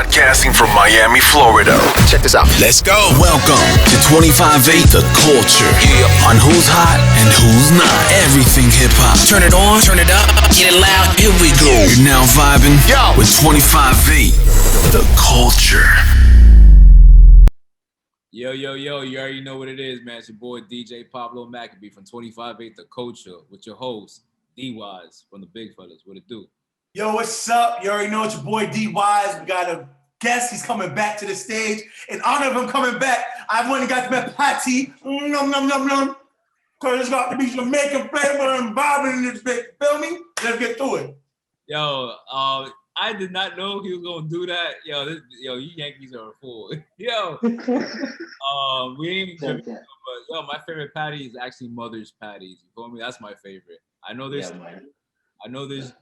Broadcasting from Miami, Florida. Check this out. Let's go. Welcome to 25-8, The Culture. Yeah. On who's hot and who's not. Everything hip-hop. Turn it on, turn it up, get it loud. Here we go. You're now vibing with 25-8, The Culture. Yo, you already know what it is, man. It's your boy DJ Pablo Maccabee from 25-8 The Culture with your host, D-Wise from the Big Fellas. What it do? Yo, what's up? You already know it's your boy D-Wise. We got a guest. He's coming back to the stage. In honor of him coming back, I've went and got to met Patty. Because it's got to be Jamaican flavor and bobbing in this bitch. Feel me? Let's get to it. Yo, I did not know he was gonna do that. You Yankees are a fool. Yo, we ain't Jamaican, but yo, my favorite patty is actually Mother's patties. You feel me? That's my favorite. I know there's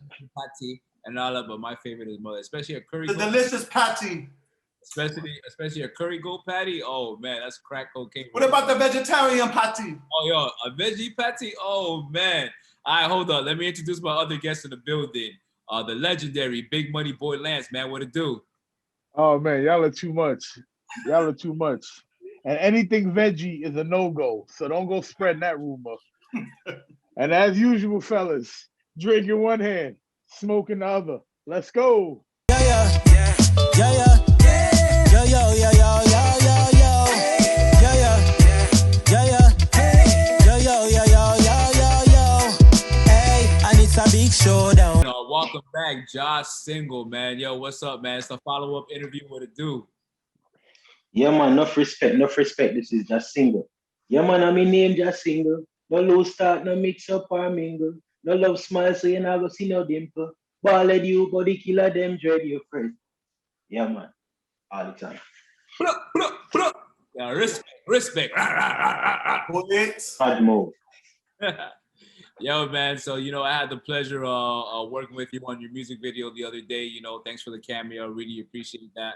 patty and all that, but my favorite is Mother, especially a curry. The delicious patty. Especially a curry goat patty. Oh man, that's crack cocaine. What about the vegetarian patty? Oh yo, a veggie patty. Oh man. All right, hold on. Let me introduce my other guest in the building. The legendary Big Money Boy Lance, man. What it do? Oh man, y'all are too much. And anything veggie is a no-go. So don't go spreading that rumor. And as usual, fellas, drink in one hand, smoke in the other. Let's go. Big showdown. Welcome back, JAH Single, man. Yo, what's up, man? It's a follow-up interview. What it do? Yeah, man. Enough respect. This is JAH Single. Yeah, man. I mean, name JAH Single. No low start, no mix up or mingle. No love smile, so you not go see no dimple. Ballad you, body killer, them dread your friend. Yeah, man. All the time. Yeah, respect. Hard move. Yo, man, so, I had the pleasure of working with you on your music video the other day. Thanks for the cameo. Really appreciate that.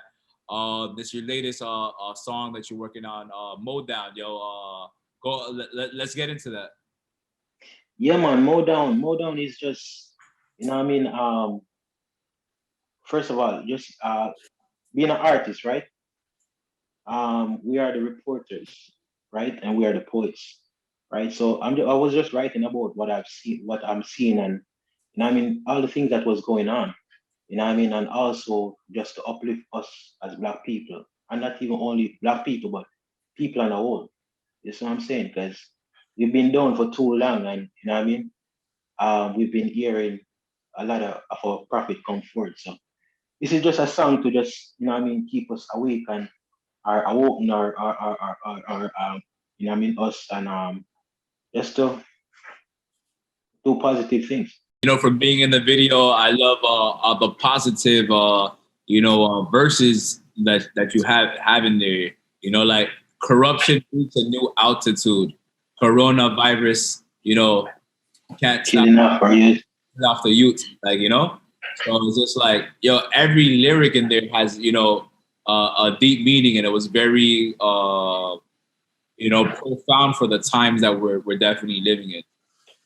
This is your latest song that you're working on, Mow Down. Yo, let's get into that. Yeah, man, Mow Down is just, first of all, just being an artist, right? We are the reporters, right? And we are the poets. Right, so I was just writing about what I'm seeing, and all the things that was going on, and also just to uplift us as Black people, and not even only Black people, but people on the whole. You see what I'm saying? Because we've been down for too long, and we've been hearing a lot of our prophet come forward. So this is just a song to just keep us awake and awoken us and just to do positive things. From being in the video, I love the positive, verses that you have in there. Like corruption reaches a new altitude. Coronavirus, can't killing off the youth. So it's just like, every lyric in there has, a deep meaning, and it was very profound for the times that we're definitely living in.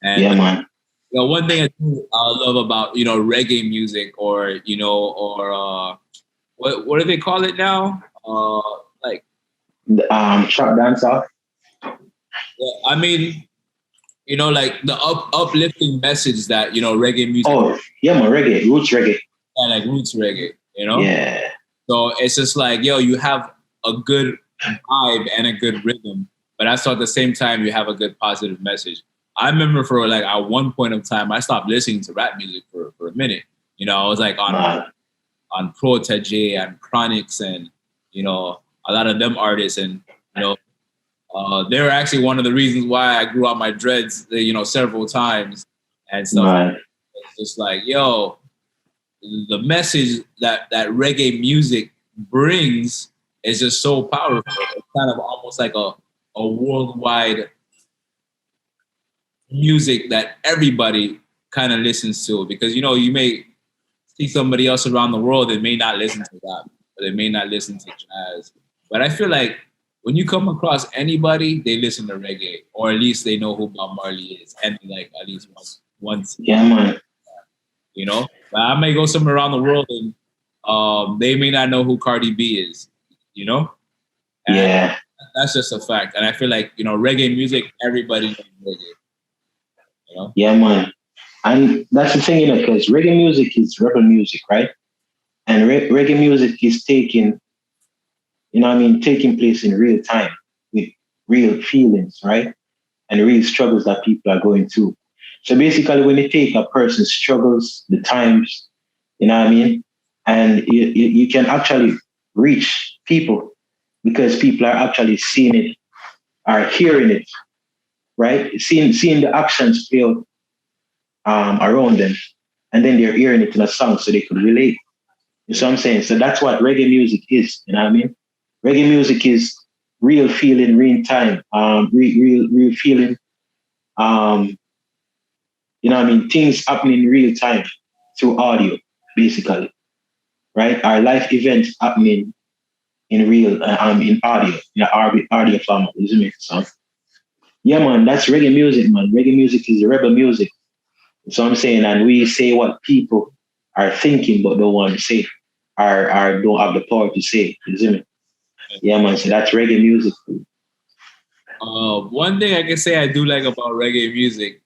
And yeah, man. One thing I love about reggae music, or what do they call it now? Trap dance off. Yeah, I mean, like the uplifting message that reggae music. Oh yeah, man, roots reggae. Yeah, like roots reggae. Yeah. So it's just like, you have a good vibe and a good rhythm, but also at the same time you have a good positive message. I remember for at one point of time I stopped listening to rap music for a minute. I was like on Protege and Chronics and a lot of them artists, and they were actually one of the reasons why I grew out my dreads several times and stuff. Right. It's just like, the message that reggae music brings is just so powerful. It's kind of almost like a worldwide music that everybody kind of listens to, because you may see somebody else around the world that may not listen to rap, or they may not listen to jazz. But I feel like when you come across anybody, they listen to reggae, or at least they know who Bob Marley is, and like at least once. Yeah, man. But I may go somewhere around the world and they may not know who Cardi B is, you know? And Yeah. that's just a fact. And I feel like, you know, reggae music, everybody knows reggae. You know? Yeah, man. And that's the thing, you know, because reggae music is rebel music, right? And reggae music is taking, you know what I mean, taking place in real time with real feelings, right? And real struggles that people are going through. So basically, when you take a person's struggles, the times, you know what I mean, and you can actually reach people because people are actually seeing it, are hearing it, right? Seeing the actions play out around them, and then they're hearing it in a song so they could relate. You see what I'm saying? So that's what reggae music is. You know what I mean? Reggae music is real feeling, real time, real feeling. You know what I mean? Things happening in real time through audio, basically, right? Our life events happening in real, in audio, in audio format, isn't it? So, yeah, man, that's reggae music, man. Reggae music is rebel music. So I'm saying, and we say what people are thinking but don't want to say, or don't have the power to say, isn't it? Yeah, man. So that's reggae music. One thing I can say I do like about reggae music,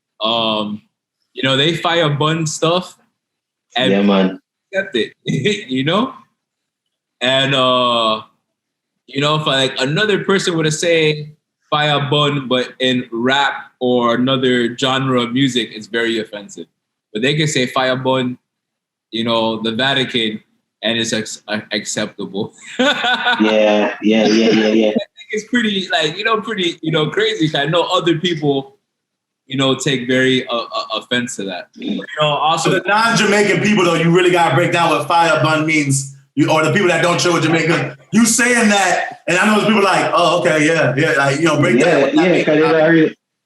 you know, they fire bun stuff and Yeah, man. accept it, you know? And you know, if like another person would have say fire bun, but in rap or another genre of music, it's very offensive. But they can say fire bun, you know, the Vatican, and it's acceptable. Yeah. It's pretty like, you know, pretty, you know, crazy. I know other people, you know, take very offense to that. You know, also So the non-Jamaican people, though, you really gotta break down what fire bun means. Or the people that don't show with Jamaica, you saying that, and I know there's people like, oh, okay, yeah, like, you know, break that.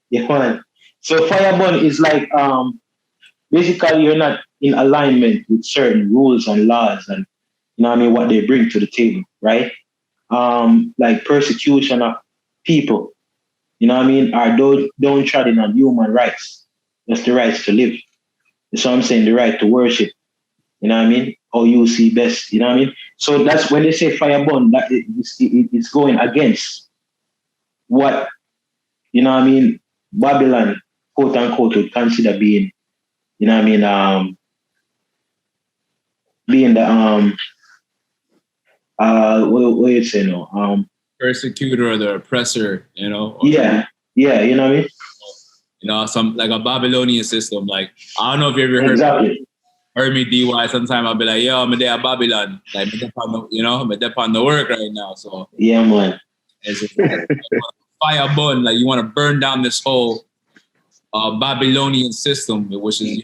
Yeah, man. So fire burn is like basically you're not in alignment with certain rules and laws and you know what I mean what they bring to the table, right? Like persecution of people, you know what I mean, are don't treading on human rights. That's the rights to live. So I'm saying the right to worship, you know what I mean? Or you see best, you know what I mean? So that's when they say fire burn, that it's going against what, you know what I mean, Babylon, quote unquote, would consider being, you know what I mean, being the what you say no, persecutor or the oppressor, you know? yeah, you know what I mean? You know, some like a Babylonian system. Like, I don't know if you ever heard me DY. Sometime I'll be like, yo, I'm there at Babylon. Like, you know, I'm there on the work right now. So yeah, man. It's just like, fire burn. Like, you want to burn down this whole Babylonian system, which is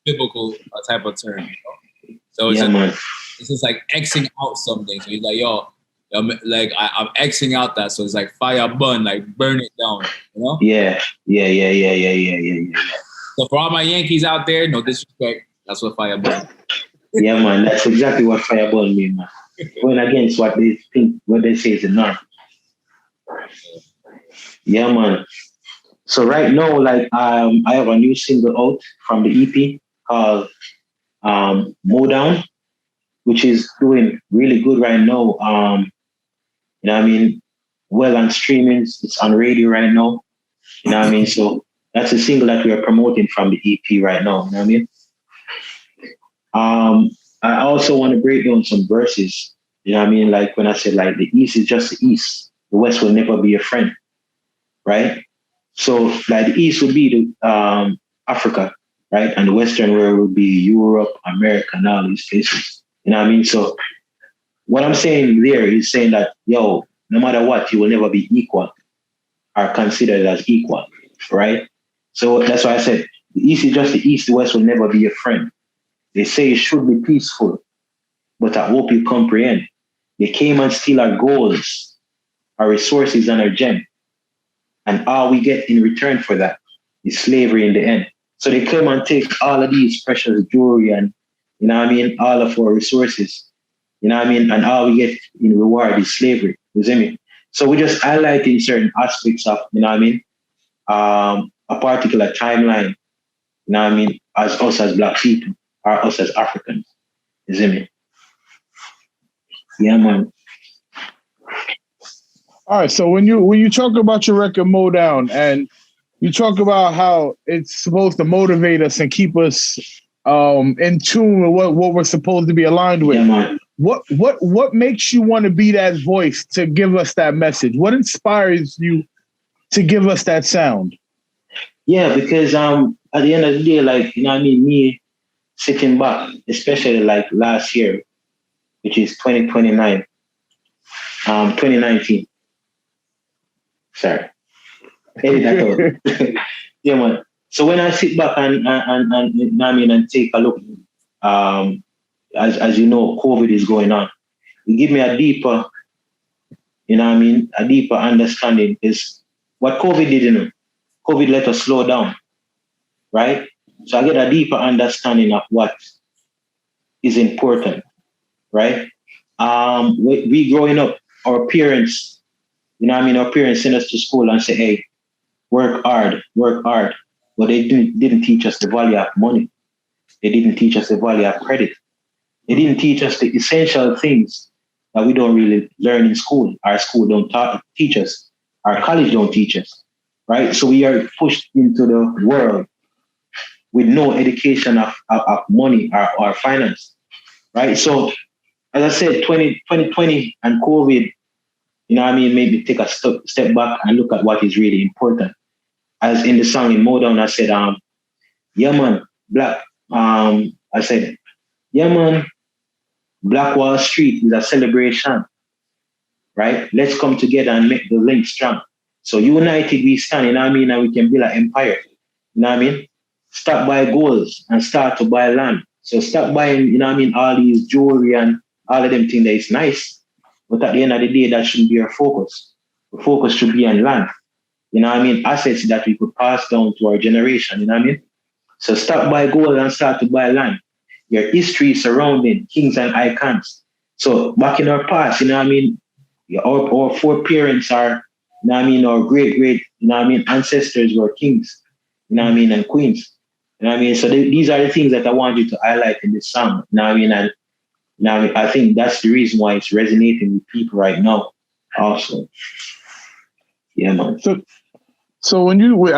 biblical type of term. You know? So it's just like Xing out something. So he's like, yo, like I'm Xing out that. So it's like fire burn, like burn it down. You know? Yeah. So for all my Yankees out there, no disrespect. That's what fire burn. Yeah, man. That's exactly what fire burn means, man. Going against what they think, what they say is the norm. Yeah, man. So right now, like I have a new single out from the EP called Mow Down, which is doing really good right now. You know what I mean? Well on streamings, it's on radio right now. You know what I mean? So that's a single that we are promoting from the EP right now. You know what I mean? I also want to break down some verses. You know what I mean? Like when I said like the East is just the East. The West will never be a friend. Right? So like the East would be the Africa, right? And the Western world would be Europe, America, and all these places. You know what I mean? So what I'm saying there is saying that, yo, no matter what, you will never be equal or considered as equal, right? So that's why I said the East is just the East, the West will never be a friend. They say it should be peaceful, but I hope you comprehend. They came and steal our goals, our resources, and our gem. And all we get in return for that is slavery in the end. So they come and take all of these precious jewelry and, you know what I mean, all of our resources, you know what I mean, and all we get in reward is slavery, you see me? So we just highlighting certain aspects of, you know what I mean, a particular timeline, you know what I mean, as us as Black people, or us as Africans, you see me? Yeah, man. All right. So when you talk about your record Mo Down, and you talk about how it's supposed to motivate us and keep us in tune with what we're supposed to be aligned with. Yeah, man. What makes you want to be that voice to give us that message? What inspires you to give us that sound? Yeah, because at the end of the day, like, you know what I mean, me sitting back, especially like last year, which is 2019. Sorry. Edit that out. Yeah, man. So when I sit back and you know what I mean, and take a look, as you know, COVID is going on. It give me a deeper, you know what I mean, a deeper understanding is what COVID did, you know. COVID let us slow down, right? So I get a deeper understanding of what is important, right? We growing up, our parents, you know what I mean, our parents send us to school and say, hey, work hard. But they didn't teach us the value of money. They didn't teach us the value of credit. They didn't teach us the essential things that we don't really learn in school. Our school don't teach us. Our college don't teach us, right? So we are pushed into the world with no education of money or finance, right? So as I said, 2020 and COVID, you know what I mean, maybe take a step back and look at what is really important. As in the song in Modown, I said, yeah, man, Black, I said, yeah, man, Black Wall Street is a celebration, right? Let's come together and make the link strong. So united we stand, you know what I mean, and we can build an empire, you know what I mean? Stop buy goals and start to buy land. So stop buying, you know what I mean, all these jewelry and all of them things that is nice. But at the end of the day, that shouldn't be our focus. The focus should be on land. You know what I mean? Assets that we could pass down to our generation, you know what I mean? So stop buy gold and start to buy land. Your history surrounding kings and icons. So back in our past, you know what I mean? Our foreparents are, you know what I mean, our great, you know what I mean, ancestors were kings, you know what I mean, and queens. You know what I mean? So these are the things that I want you to highlight in this song. You know what I mean? And now I think that's the reason why it's resonating with people right now. Also, yeah, man. So when you were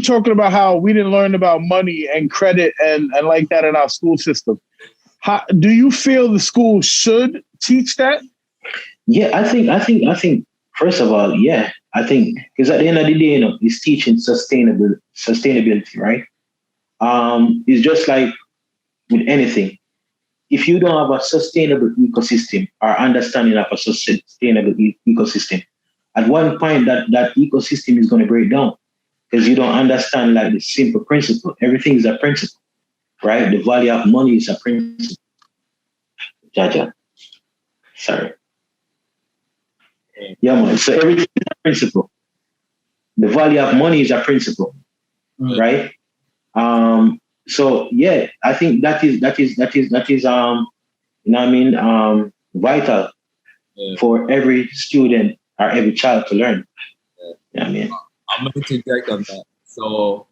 talking about how we didn't learn about money and credit and like that in our school system, how do you feel the school should teach that? Yeah, I think. First of all, yeah, I think because at the end of the day, you know, it's teaching sustainability, right? It's just like with anything. If you don't have a sustainable ecosystem or understanding of a sustainable ecosystem, at one point that ecosystem is going to break down because you don't understand like the simple principle. Everything is a principle, right? The value of money is a principle. JAH. Sorry. Yeah, man. So everything is a principle. The value of money is a principle, right? So yeah, I think that is you know what I mean, vital for every student or every child to learn. Yeah, I mean, I'm going to interject on that. So,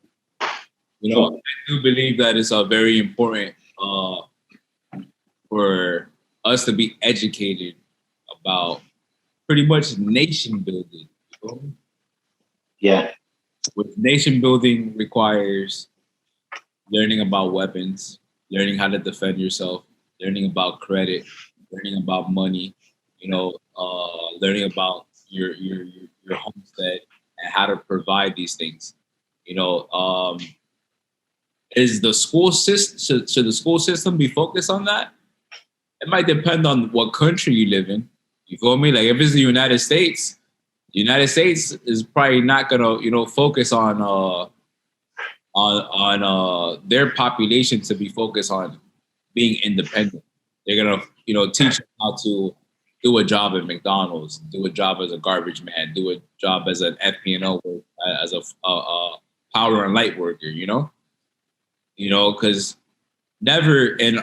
you know, I do believe that it's very important for us to be educated about pretty much nation building. You know? Yeah. With nation building requires learning about weapons, learning how to defend yourself, learning about credit, learning about money, you know, learning about your homestead and how to provide these things. You know, is the school system should the school system be focused on that? It might depend on what country you live in. You feel me? Like if it's the United States is probably not gonna, you know, focus on their population to be focused on being independent. They're gonna, you know, teach them how to do a job at McDonald's, do a job as a garbage man, do a job as an FP&O worker, as a power and light worker. You know, because never in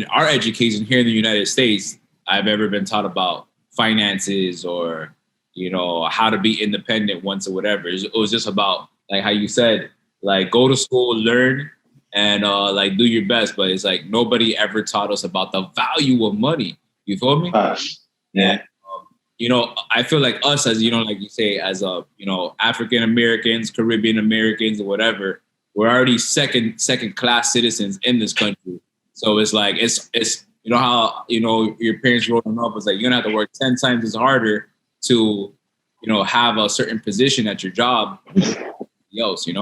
our education here in the United States, I've ever been taught about finances or, you know, how to be independent once or whatever. It was just about, like how you said, like go to school, learn, and like do your best. But it's like nobody ever taught us about the value of money. You feel me? And, I feel like us as, like you say, as African Americans, Caribbean Americans, or whatever, we're already second class citizens in this country. So it's like, it's how, your parents growing up was like, you're gonna have to work 10 times as harder to, have a certain position at your job else, And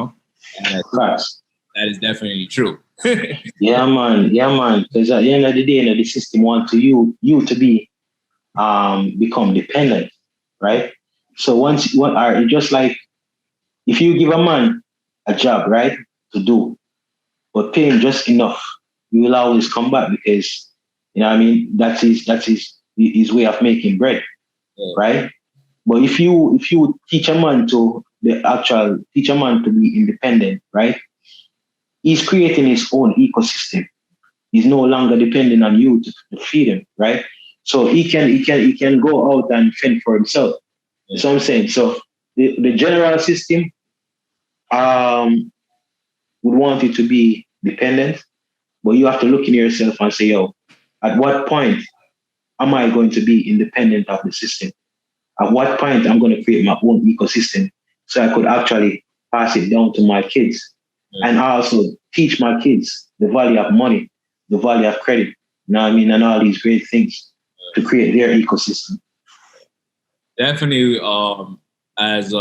that is definitely true. Yeah, man. Because at the end of the day, the system wants you to be become dependent, right? So just like if you give a man a job, right, to do, but pay him just enough, he will always come back because that's his way of making bread, right? But if you teach a man to be independent, right? He's creating his own ecosystem. He's no longer depending on you to feed him, right? So he can go out and fend for himself. That's what I'm saying. So the general system would want you to be dependent, but you have to look in yourself and say, yo, at what point am I going to be independent of the system? At what point I'm going to create my own ecosystem so I could actually pass it down to my kids and also teach my kids the value of money, the value of credit, and all these great things to create their ecosystem. Definitely, as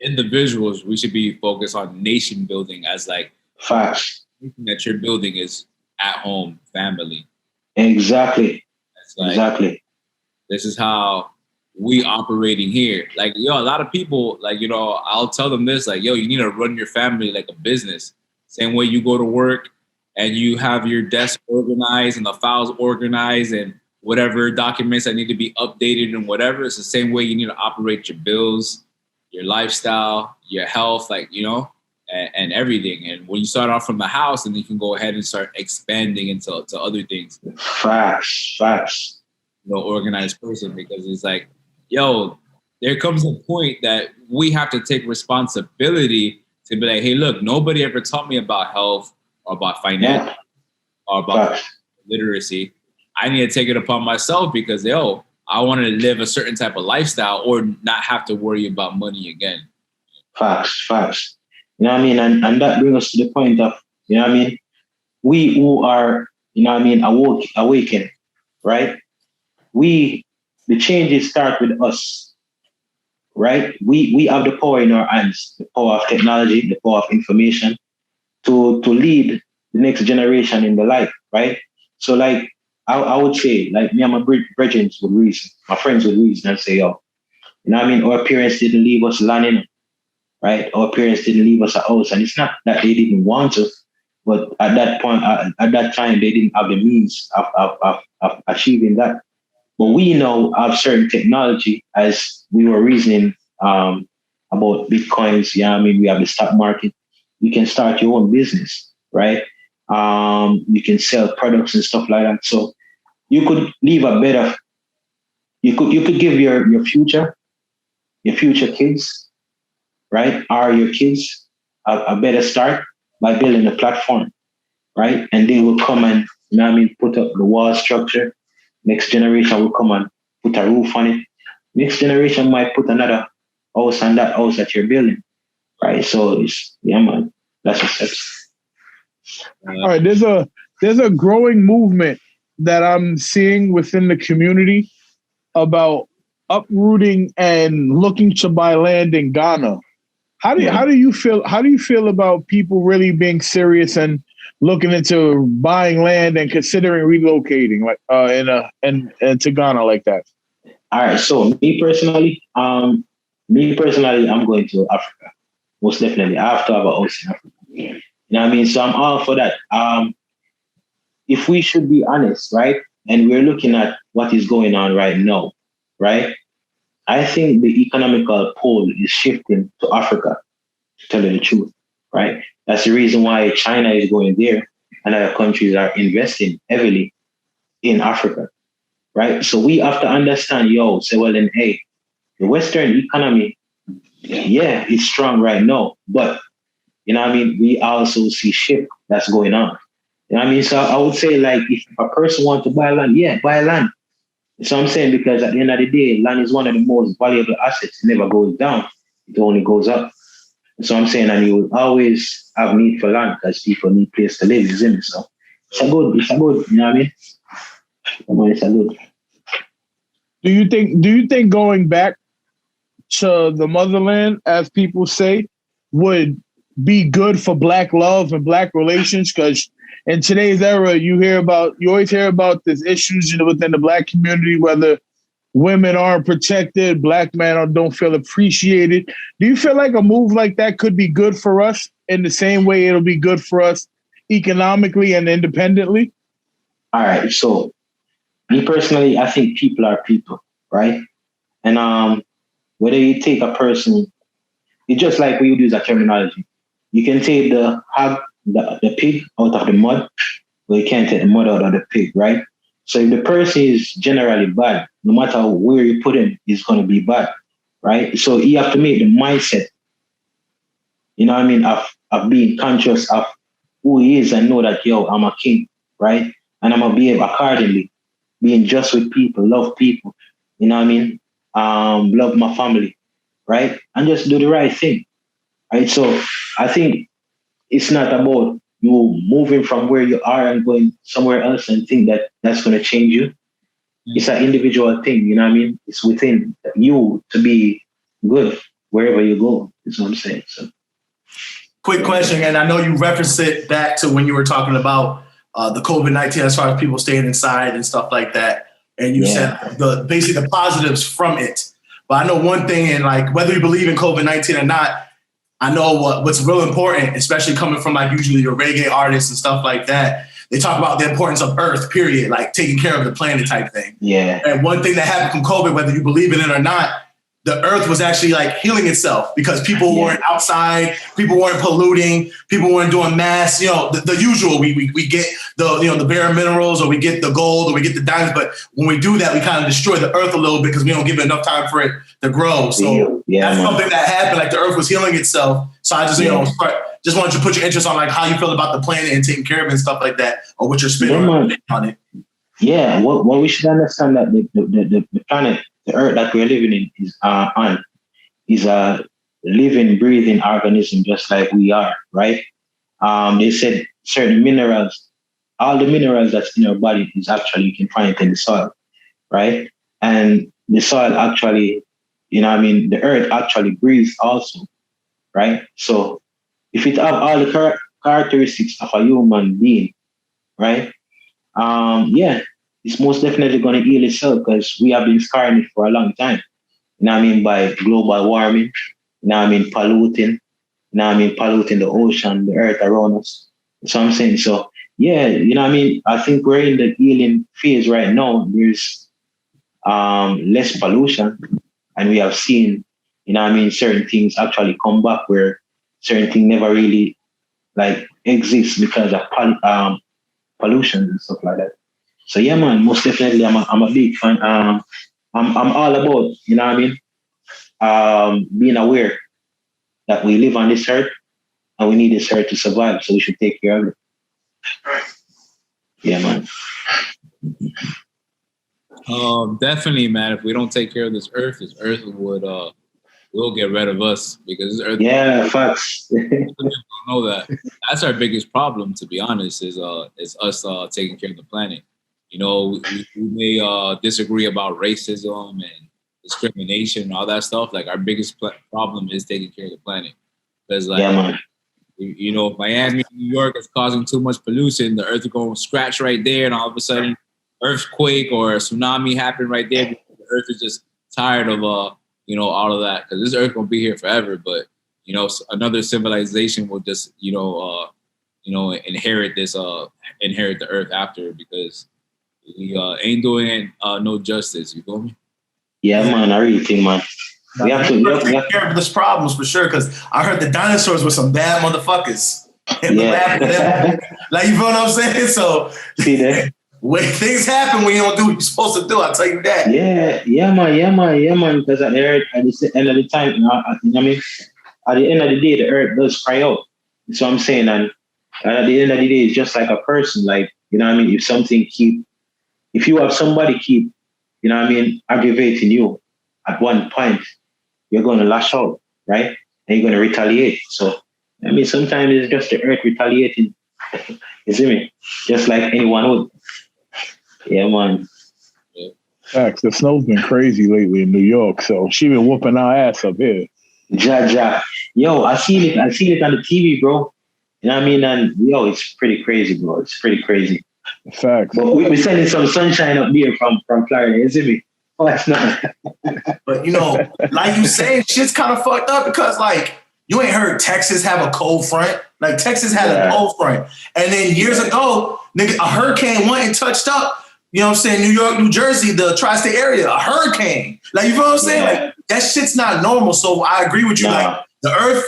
individuals, we should be focused on nation building as like facts. Everything that you're building is at home, family. Exactly. Exactly. This is how we operating here. Like, a lot of people, like, I'll tell them this, like, you need to run your family like a business. Same way you go to work and you have your desk organized and the files organized and whatever documents that need to be updated and whatever. It's the same way you need to operate your bills, your lifestyle, your health, like, and everything. And when you start off from the house, then you can go ahead and start expanding into other things. Facts. Organized person, because it's like, there comes a point that we have to take responsibility to be like, hey, look, nobody ever taught me about health or about finance or about literacy. I need to take it upon myself because, I want to live a certain type of lifestyle or not have to worry about money again. Facts. You know what I mean? And that brings us to the point of, we who are, awakened, right? The changes start with us, right? We have the power in our hands, the power of technology, the power of information to lead the next generation in the life, right? So like, I would say, like me and my brethren would reason, my friends would reason and say, our parents didn't leave us land, right? Our parents didn't leave us a house. And it's not that they didn't want to, but at that point, at that time, they didn't have the means of achieving that. But we now have certain technology, as we were reasoning about Bitcoins. We have the stock market. You can start your own business, right? You can sell products and stuff like that. So you could leave a better, you could give your future kids, right? Or your kids a better start by building a platform, right? And they will come and, put up the wall structure. Next generation will come and put a roof on it. Next generation might put another house on that house that you're building, right? So that's what's up. All right, there's a growing movement that I'm seeing within the community about uprooting and looking to buy land in Ghana. How do you feel about people really being serious and looking into buying land and considering relocating to Ghana like that? All right. So me personally, I'm going to Africa. Most definitely. I have to have a house in Africa. You know what I mean? So I'm all for that. If we should be honest, right? And we're looking at what is going on right now, right? I think the economical pole is shifting to Africa, to tell you the truth, right? That's the reason why China is going there and other countries are investing heavily in Africa, right? So we have to understand, the Western economy, it's strong right now, but we also see shift that's going on. So I would say, like, if a person wants to buy land, buy land. So I'm saying, because at the end of the day, land is one of the most valuable assets. It never goes down. It only goes up. So I'm saying, and you will always have need for land because people need place to live, isn't it? So it's a good, you know what I mean? It's a good. Do you think going back to the motherland, as people say, would be good for Black love and Black relations? Because in today's era, you always hear about these issues within the Black community, whether women aren't protected, Black men don't feel appreciated. Do you feel like a move like that could be good for us in the same way it'll be good for us economically and independently? All right. So me personally, I think people are people, right? And whether you take a person, it's just like we use a terminology. You can take the pig out of the mud, but you can't take the mud out of the pig, right? So if the person is generally bad, no matter where you put him, he's going to be bad, right? So you have to make the mindset, you know what I mean, of being conscious of who he is and know that, yo, I'm a king, right? And I'm going to behave accordingly, being just with people, love people, you know what I mean? Love my family, right? And just do the right thing, right? So I think it's not about you moving from where you are and going somewhere else and think that that's going to change you. It's an individual thing, you know what I mean? It's within you to be good wherever you go, is what I'm saying. So, quick question, and I know you referenced it back to when you were talking about the COVID-19 as far as people staying inside and stuff like that. And you said basically the positives from it. But I know one thing, and like whether you believe in COVID-19 or not, I know what's real important, especially coming from like usually your reggae artists and stuff like that. They talk about the importance of Earth, period, like taking care of the planet type thing. Yeah. And one thing that happened from COVID, whether you believe in it or not, the Earth was actually like healing itself because people weren't outside, people weren't polluting, people weren't doing mass, the usual. We get the bare minerals, or we get the gold, or we get the diamonds. But when we do that, we kind of destroy the Earth a little bit because we don't give it enough time for it to grow. So that's something that happened. Like the Earth was healing itself. So I just just wanted to put your interest on like how you feel about the planet and taking care of it and stuff like that, or what you're spending on it. Yeah, what we should understand that the planet, the Earth that we're living in is a living, breathing organism just like we are, right? They said certain minerals, all the minerals that's in our body is actually, you can find it in the soil, right? And the soil actually, the Earth actually breathes also, right? So if it have all the characteristics of a human being, right? It's most definitely going to heal itself because we have been scarring it for a long time. By global warming, polluting, polluting the ocean, the earth around us. So I'm saying, I think we're in the healing phase right now. There's less pollution, and we have seen, certain things actually come back where certain things never really like exist because of pollution and stuff like that. So yeah, man, most definitely, I'm a big fan. I'm all about, being aware that we live on this earth and we need this earth to survive. So we should take care of it. Yeah, man. Definitely, man. If we don't take care of this earth will get rid of us because this earth. Yeah, facts. Don't know that. That's our biggest problem, to be honest, is us taking care of the planet. We may disagree about racism and discrimination and all that stuff. Like our biggest problem is taking care of the planet. Because if Miami, New York is causing too much pollution, the earth is going to scratch right there, and all of a sudden, earthquake or a tsunami happen right there. Because the earth is just tired of all of that. Because this earth going to be here forever, but another civilization will just inherit the earth after, because we ain't doing no justice. You feel me? Yeah, man. I really think, man. We have to take care of these problems for sure. Because I heard the dinosaurs were some bad motherfuckers. Yeah. Like, you feel what I'm saying? So see that when things happen, when you don't do what you're supposed to do, I'll tell you that. Yeah, man. Because at the end of the time, at the end of the day, the earth does cry out. So I'm saying, and at the end of the day, it's just like a person. Like, if you have somebody keep aggravating you, at one point, you're going to lash out, right? And you're going to retaliate. So, sometimes it's just the earth retaliating. You see me? Just like anyone would. Yeah, man. Facts. The snow's been crazy lately in New York, so she been whooping our ass up here. JAH. Yo, I seen it on the TV, bro. You know what I mean? And yo, it's pretty crazy, bro. It's pretty crazy. Facts. But we're sending some sunshine up there from Florida, you see me? Oh, that's not. But like you say, shit's kind of fucked up because like you ain't heard Texas have a cold front. Like Texas had a cold front. And then years ago, nigga, a hurricane went and touched up, you know what I'm saying, New York, New Jersey, the tri-state area, a hurricane. Like, you feel what I'm saying? Like, that shit's not normal. So I agree with you. Like, the earth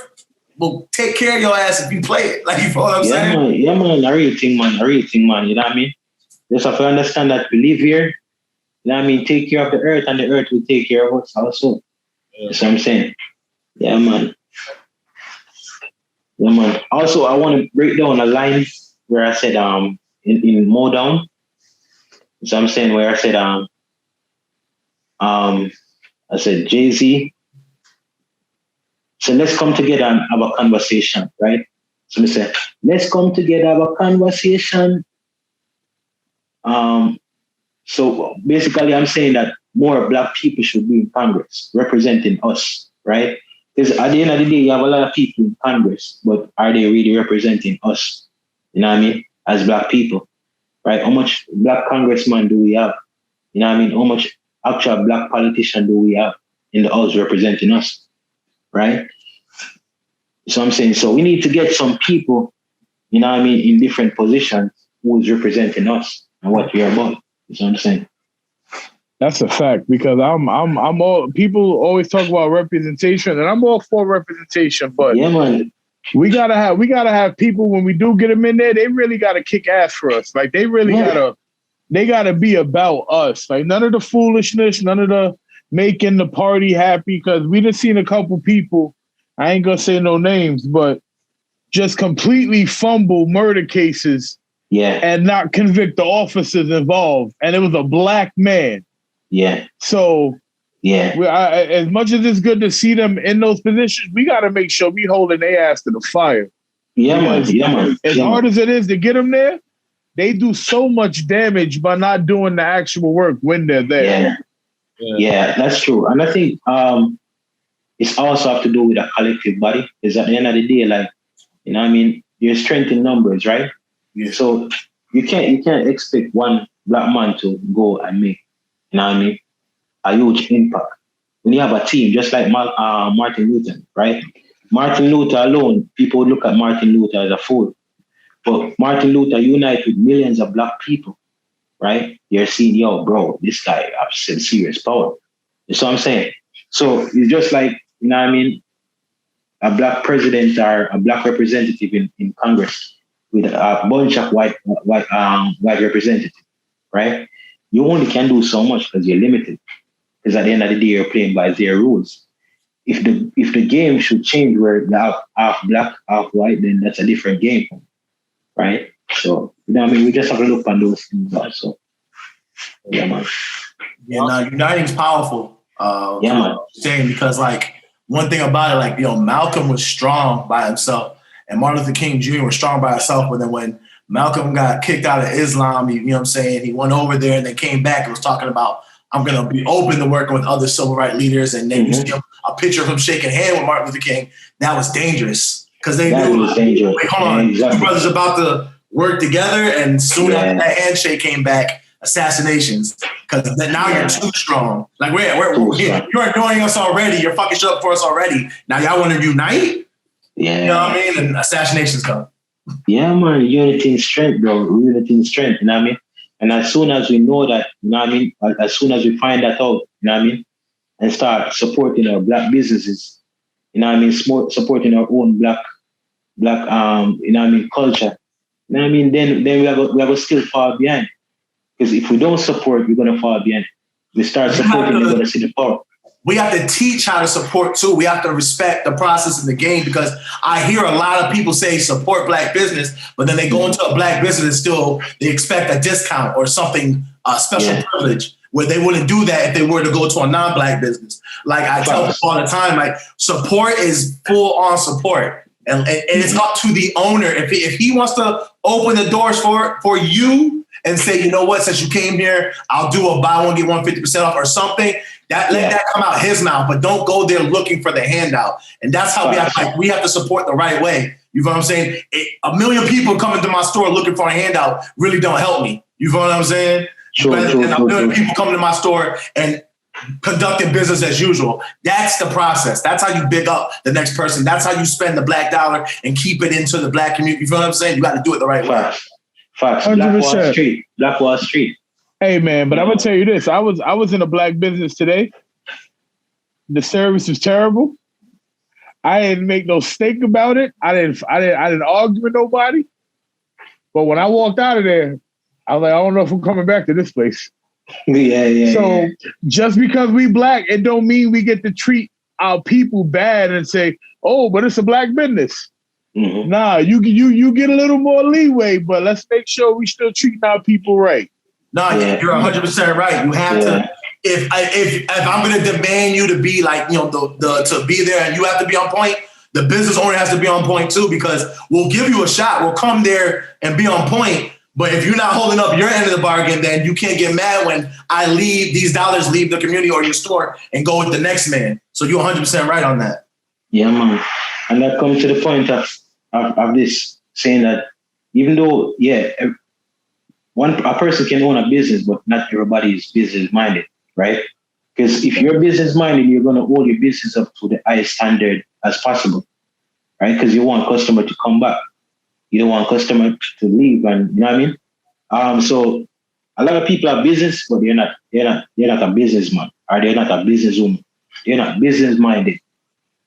will take care of your ass if you play it. Like, you feel what I'm saying? Yeah, man. I really think, man. You know what I mean? Just have to understand that we live here. You know what I mean? Take care of the earth and the earth will take care of us also. That's what I'm saying. Yeah, man. Yeah, man. Also, I want to break down a line where I said, in Modown. So I'm saying where I said, I said, Jay-Z. So let's come together and have a conversation, right? So I said, let's come together, have a conversation. So basically I'm saying that more Black people should be in Congress representing us, right? Because at the end of the day, you have a lot of people in Congress, but are they really representing us? You know what I mean? As Black people, right? How much Black congressmen do we have? You know what I mean? How much actual Black politician do we have in the House representing us, right? So I'm saying, so we need to get some people, you know what I mean, in different positions who's representing us and what we're about. You know what I'm saying? That's a fact, because I'm all, people always talk about representation, and I'm all for representation, but yeah, man. We gotta have people, when we do get them in there, they really gotta kick ass for us. Like they really gotta be about us. Like none of the foolishness, none of the making the party happy, because we just seen a couple people, I ain't gonna say no names, but just completely fumble murder cases and not convict the officers involved. And it was a Black man. Yeah. So as much as it's good to see them in those positions, we got to make sure we holding their ass to the fire. Yeah, man. As hard as it is to get them there, they do so much damage by not doing the actual work when they're there. Yeah, that's true. And I think it's also have to do with a collective body. Because at the end of the day, like, you know what I mean, there's strength in numbers, right? Yeah. So you can't expect one Black man to go and make, you know what I mean, a huge impact. When you have a team, just like Martin Luther, right? Martin Luther alone, people would look at Martin Luther as a fool. But Martin Luther united with millions of Black people, right? You're seeing, yo, bro, this guy has some serious power. You see what I'm saying? So it's just like, you know what I mean, a Black president or a Black representative in Congress with a bunch of white representatives, right? You only can do so much because you're limited. Because at the end of the day, you're playing by their rules. If the game should change where you have half Black, half white, then that's a different game, right? So, you know what I mean? We just have to look on those things also. Yeah, man. Yeah, no, uniting's powerful. Yeah, man. Saying, because like one thing about it, like, you know, Malcolm was strong by himself and Martin Luther King Jr. was strong by himself. But then when Malcolm got kicked out of Islam, you know what I'm saying, he went over there and then came back and was talking about, I'm going to be open to working with other civil rights leaders. And then you see a picture of him shaking hand with Martin Luther King. That was dangerous because they knew, wait, hold on, exactly. Two brothers about to work together. And soon after that handshake came back, assassinations, because now you're too strong. Like, you're annoying us already. You're fucking shit up for us already. Now y'all want to unite? Yeah. You know what I mean? And assassinations come. Yeah, man. Unity and strength, bro. Unity and strength, you know what I mean? And as soon as we know that, you know what I mean? As soon as we find that out, you know what I mean? And start supporting our Black businesses, you know what I mean? Supporting our own Black, you know what I mean, culture. You know what I mean? Then we have to still fall behind. Because if we don't support, we're going to fall behind. We start supporting, we're going to see the power. We have to teach how to support too. We have to respect the process in the game, because I hear a lot of people say support Black business, but then they go into a Black business and still they expect a discount or something, special privilege. where they wouldn't do that if they were to go to a non-black business. Like I tell people all the time, like support is full on support. And it's up to the owner. If he wants to open the doors for you and say, you know what, since you came here, I'll do a buy one, get 150% off or something, let that come out his mouth, but don't go there looking for the handout. And that's how we have to support the right way. You know what I'm saying? A million people coming to my store looking for a handout really don't help me. You know what I'm saying? Sure, a million people coming to my store and conducting business as usual. That's the process. That's how you big up the next person. That's how you spend the black dollar and keep it into the black community. You know what I'm saying? You got to do it the right way. Facts. 100%. Black Wall Street. Hey man, but I'm gonna tell you this. I was in a black business today. The service was terrible. I didn't make no stink about it. I didn't argue with nobody. But when I walked out of there, I was like, I don't know if I'm coming back to this place. So just because we black, it don't mean we get to treat our people bad and say, oh, but it's a black business. Mm-hmm. Nah, you get a little more leeway, but let's make sure we still treating our people right. No, you're 100% right. You have to. If I'm going to demand you to be like, you know, to be there and you have to be on point, the business owner has to be on point too, because we'll give you a shot. We'll come there and be on point. But if you're not holding up your end of the bargain, then you can't get mad when these dollars leave the community or your store and go with the next man. So you're 100% right on that. Yeah, man. And that comes to the point of this, saying that even though, a person can own a business, but not everybody is business minded, right? Because if you're business minded, you're going to hold your business up to the highest standard as possible, right? Because you want customer to come back. You don't want customer to leave, and you know what I mean? So a lot of people are business, but they're not a businessman, or they're not a businesswoman. They're not business minded,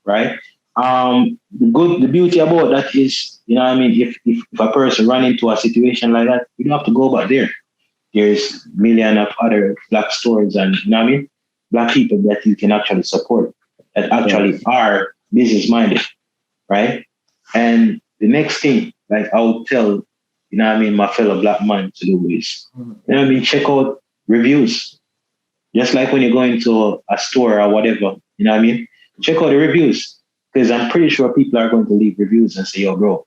right? The beauty about that is, you know what I mean? If a person run into a situation like that, you don't have to go back there. There's millions of other black stores and, you know what I mean? Black people that you can actually support that actually are business minded, right? And the next thing, like I would tell, you know what I mean, my fellow black man to do is, you know what I mean, check out reviews. Just like when you go into a store or whatever, you know what I mean? Check out the reviews. Because I'm pretty sure people are going to leave reviews and say, yo, bro,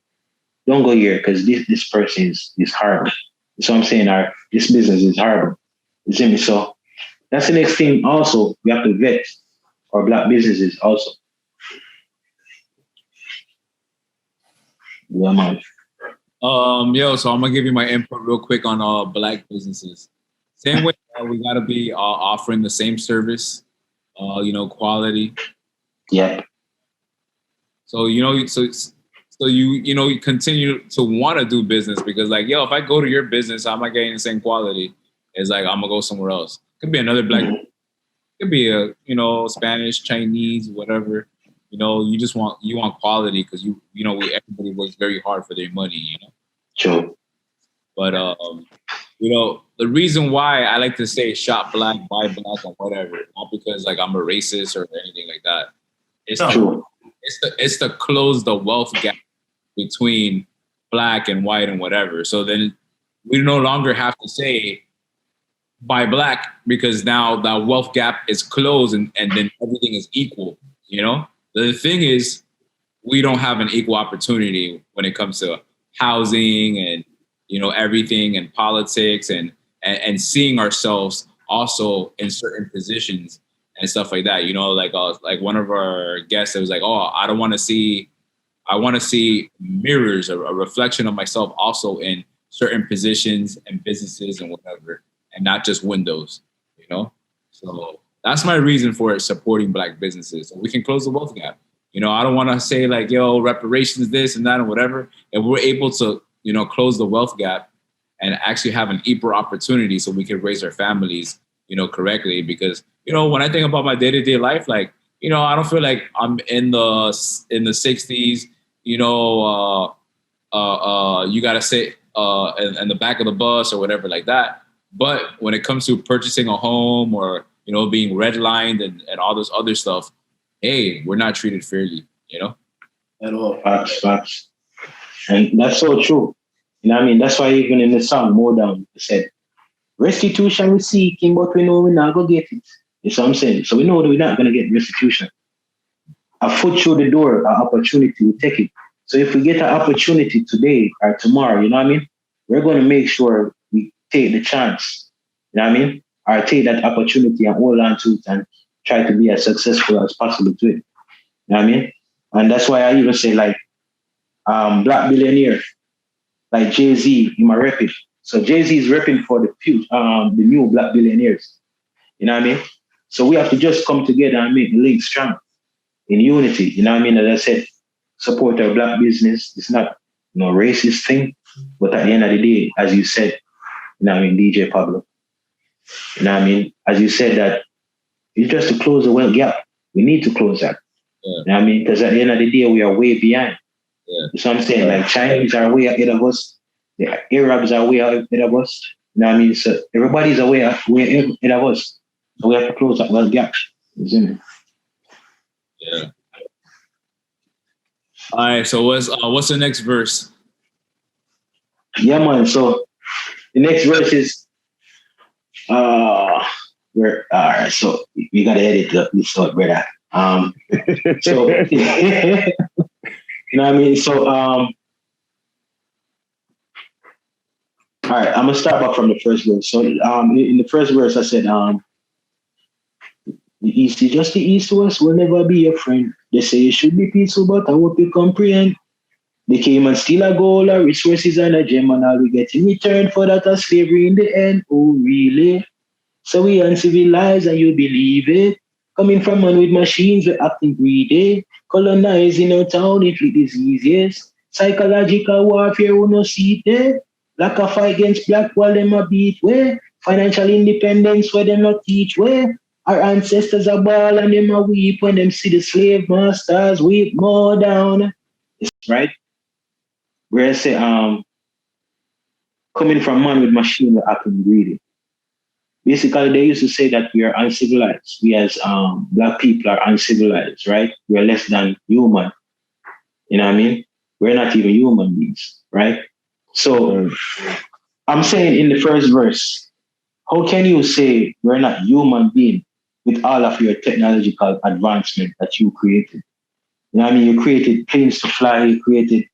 don't go here because this person is horrible. So I'm saying this business is horrible. You see me? So that's the next thing also. We have to vet our black businesses also. Yeah, man. So I'm gonna give you my input real quick on black businesses. Same way, we gotta be offering the same service, quality. Yeah. So you continue to want to do business because like, if I go to your business, I'm not getting the same quality. It's like I'm gonna go somewhere else. Could be another black. Could be a Spanish, Chinese, whatever. You want quality because everybody works very hard for their money. Sure. But the reason why I like to say shop black, buy black, or whatever, not because like I'm a racist or anything like that. It's to close the wealth gap between black and white and whatever. So then we no longer have to say buy black because now the wealth gap is closed and then everything is equal. The thing is, we don't have an equal opportunity when it comes to housing and everything and politics and seeing ourselves also in certain positions and stuff like that. Like one of our guests that was like, oh, I want to see mirrors, a reflection of myself also in certain positions and businesses and whatever, and not just windows, So that's my reason for it, supporting black businesses. So we can close the wealth gap. I don't want to say like, reparations, this and that and whatever. If we're able to, close the wealth gap and actually have an equal opportunity so we can raise our families, correctly. Because, when I think about my day-to-day life, like, I don't feel like I'm in the 60s, you got to sit in the back of the bus or whatever like that. But when it comes to purchasing a home or, being redlined and all this other stuff, hey, we're not treated fairly, At all. Facts. And that's so true. That's why even in the song, More Down said, Restitution we're seeking, but we know we're not going to get it. You see what I'm saying? So we know that we're not going to get restitution. A foot through the door, an opportunity, we take it. So if we get an opportunity today or tomorrow, you know what I mean? We're going to make sure we take the chance, you know what I mean? Or take that opportunity and hold on to it and try to be as successful as possible to it. You know what I mean? And that's why I even say like black billionaire, like Jay-Z, he might rep it. So Jay-Z is repping for the future, the new black billionaires. You know what I mean? So we have to just come together and make the link strong in unity. You know what I mean? As I said, support our black business. It's not racist thing, but at the end of the day, as you said, you know what I mean, DJ Pablo. You know what I mean? As you said that it's just to close the wealth gap. We need to close that. Yeah. You know what I mean? Because at the end of the day, we are way behind. Yeah. You know what I'm saying? Like Chinese are way ahead of us. The Arabs are way ahead of us. You know what I mean? So everybody's way ahead of us. So we have to close that wealth gap. Isn't it? Yeah. All right. So what's the next verse? Yeah, man. So the next verse is where all right. So we gotta edit this out, brother. So you know what I mean. So all right. I'm gonna start back from the first verse. So in the first verse, I said the East is just the East to us will never be a friend. They say it should be peaceful, but I hope you comprehend. They came and steal a gold, a resources, and a gem, and all we get in return for that is slavery in the end. Oh, really? So we uncivilized, and you believe it? Coming from man with machines, we're acting greedy. Colonizing our town, inflict diseases. Psychological warfare, we no see it there. Black a fight against black while them a beat way. Financial independence where them not teach way. Our ancestors are ball and them a weep when them see the slave masters weep more down. Right? Where I say, coming from man with machine, we're acting greedy. Basically, they used to say that we are uncivilized. We as black people are uncivilized, right? We are less than human. You know what I mean? We're not even human beings, right? So I'm saying in the first verse, how can you say we're not human beings with all of your technological advancement that you created? You know what I mean? You created planes to fly, you created,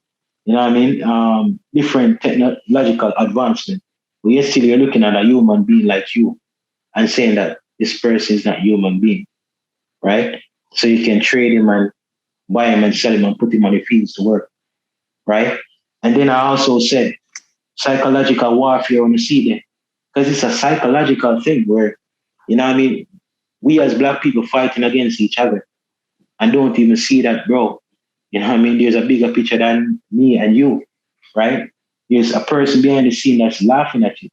you know what I mean, different technological advancement. But yet still you're looking at a human being like you and saying that this person is not a human being, right? So you can trade him and buy him and sell him and put him on the fields to work, right? And then I also said psychological warfare on the sea there, because it's a psychological thing where, you know what I mean, we as black people fighting against each other and don't even see that, bro. You know what I mean? There's a bigger picture than me and you, right? There's a person behind the scene that's laughing at you,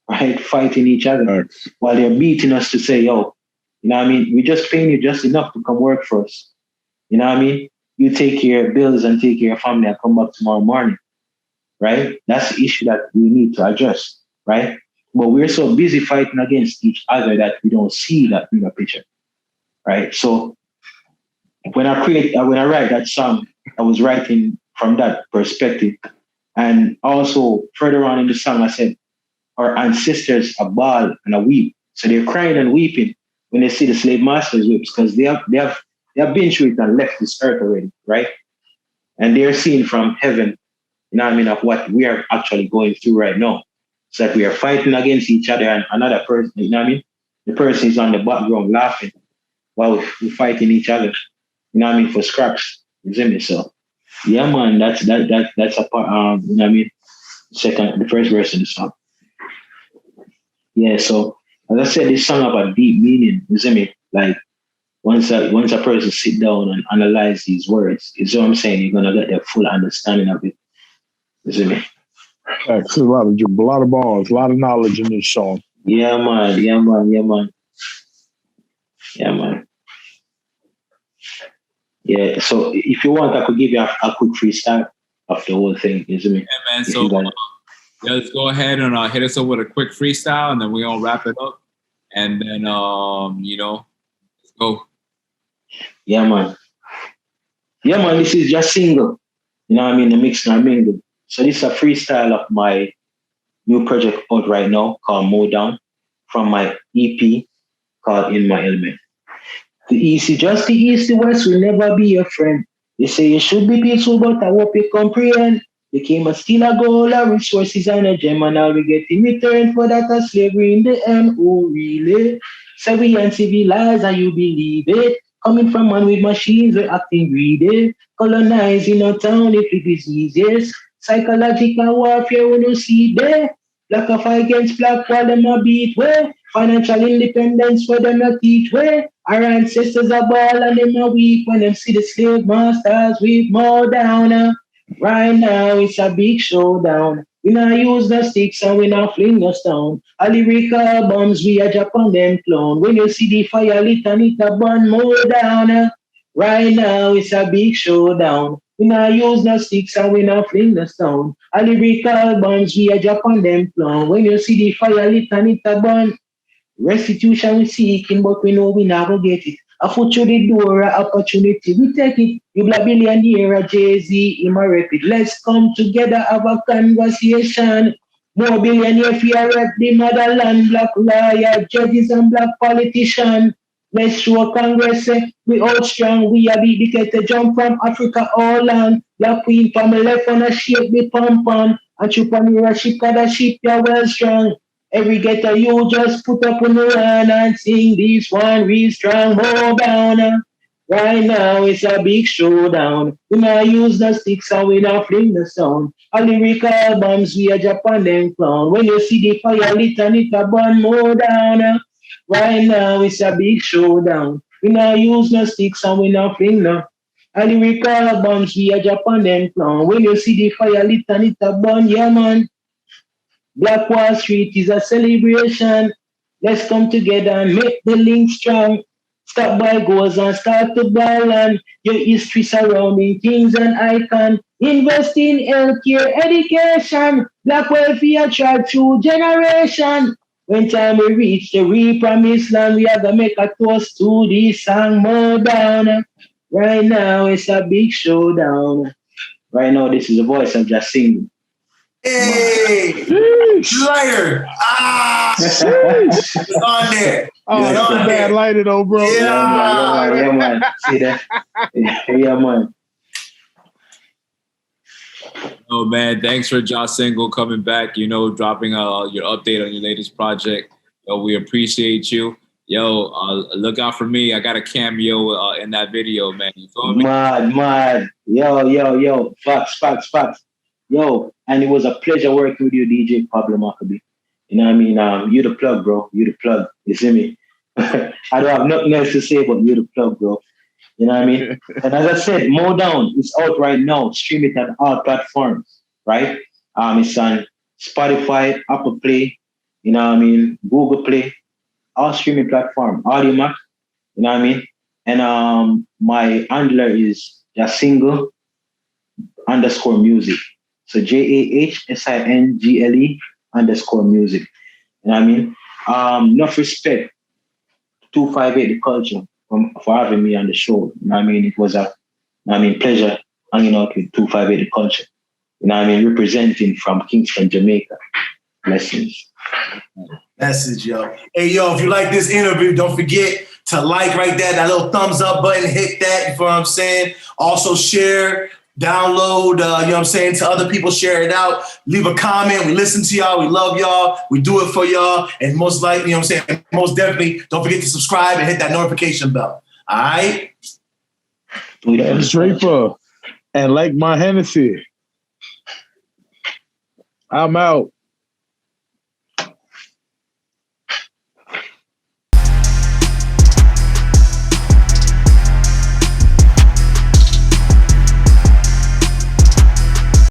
right? Fighting each other while they're beating us to say, yo, you know what I mean? We're just paying you just enough to come work for us. You know what I mean? You take care of bills and take care of family and come back tomorrow morning, right? That's the issue that we need to address, right? But we're so busy fighting against each other that we don't see that bigger picture, right? So when I write that song, I was writing from that perspective. And also further on in the song, I said, our ancestors are bald and a weep. So they're crying and weeping when they see the slave masters whips, because they have been through it and left this earth already, right? And they're seeing from heaven, you know what I mean, of what we are actually going through right now. So that we are fighting against each other and another person, you know what I mean? The person is on the background laughing while we're fighting each other, you know what I mean, for scraps. You see me? So yeah, man, that's a part, you know what I mean? The first verse in the song. Yeah, so as I said, this song have a deep meaning, you see me? Like once a person sit down and analyze these words, you see what I'm saying? You're gonna get the full understanding of it. You see me? That's a lot of balls, a lot of knowledge in this song. Yeah, man. Yeah, so if you want, I could give you a quick freestyle of the whole thing, you see me? Yeah, man. So let's go ahead and hit us up with a quick freestyle, and then we're gonna wrap it up. And then let's go. Yeah, man. This is just single. You know what I mean? The mix and mingle. So this is a freestyle of my new project out right now called Mow Down from my EP called In My Element. The east, just the east, the west will never be your friend. They say you should be peaceful, but I hope you comprehend. They came and steal a gold, a resources and a gem, and all we get in return for that a slavery in the end. Oh, really? So we uncivilized and you believe it. Coming from man with machines, we're acting greedy. Colonizing a town, if it is easiest. Psychological warfare, we don't see there. Black of against black, while them a beat way. Financial independence for them a teach way. Our ancestors are ball and them a weak when them see the slave masters with more down. Right now it's a big showdown. We not use the sticks and we not fling the stone. A lyrical bombs we a drop on them clone. When you see the fire lit and it a burn more down. Right now it's a big showdown. We not use no sticks and we not fling the stone. A lyrical bombs we a drop on them clone. When you see the fire lit and it a burn. Restitution we seeking, but we know we never get it. A foot through the door, a opportunity, we take it. You black billionaire, a Jay-Z, him a rep it. Let's come together, have a conversation. More billionaire for your rep the motherland, black lawyer, judges and black politicians. Let's show Congress, we all strong. We are the to jump from Africa all land. Black queen from the left on a shape the pom-pom. Entrepreneurship, cause the ship, you're well strong. Every ghetto you just put up on the run and sing this one real strong more down. Right now it's a big showdown. We not use the sticks and we not fling the sound. A lyrical bombs we a Japan them clown. When you see the fire lit and it a burn more down. Right now it's a big showdown. We not use no sticks and we not fling no. A lyrical bombs we a Japan them clown. When you see the fire lit and it a burn, yeah man. Black Wall Street is a celebration. Let's come together and make the link strong. Stop by goals and start to buy land. Your history surrounding kings and icons. Invest in healthcare, education. Black welfare tried through generation. When time we reach the real promised land, we have to make a toast to this song more down. Right now it's a big showdown. Right now this is a voice I'm just singing. Hey, lighter. It's on there. Oh, it's a bad lighter though, bro. Yeah, man. See that? Yeah, man. Oh man, thanks for JAH Single coming back. You know, dropping your update on your latest project. Yo, we appreciate you. Yo, look out for me. I got a cameo in that video, man. You feel me? Mad. Yo. Facts. Yo, and it was a pleasure working with you, DJ Pablo Maccabee. You know what I mean? You the plug, bro. You the plug. You see me? I don't have nothing else to say, but you the plug, bro. You know what I mean? And as I said, Mow Down is out right now. Stream it on all platforms, right? It's on Spotify, Apple Play, you know what I mean? Google Play, all streaming platform, Audiomack, you know what I mean? And my handler is JAHSingle _music. So JAHSINGLE _music. You know what I mean? Enough respect, 258 The Culture, for having me on the show. You know what I mean? It was a pleasure hanging out with 258 The Culture. You know what I mean? Representing from Kingston, Jamaica. Blessings. Message, yo. Hey, yo, if you like this interview, don't forget to like right there, that little thumbs up button, hit that, you know what I'm saying? Also share, download, you know what I'm saying, to other people, share it out, leave a comment. We listen to y'all, we love y'all, we do it for y'all, and most likely, you know what I'm saying, most definitely, don't forget to subscribe and hit that notification bell. All right? And Draper, and like my Hennessy. I'm out.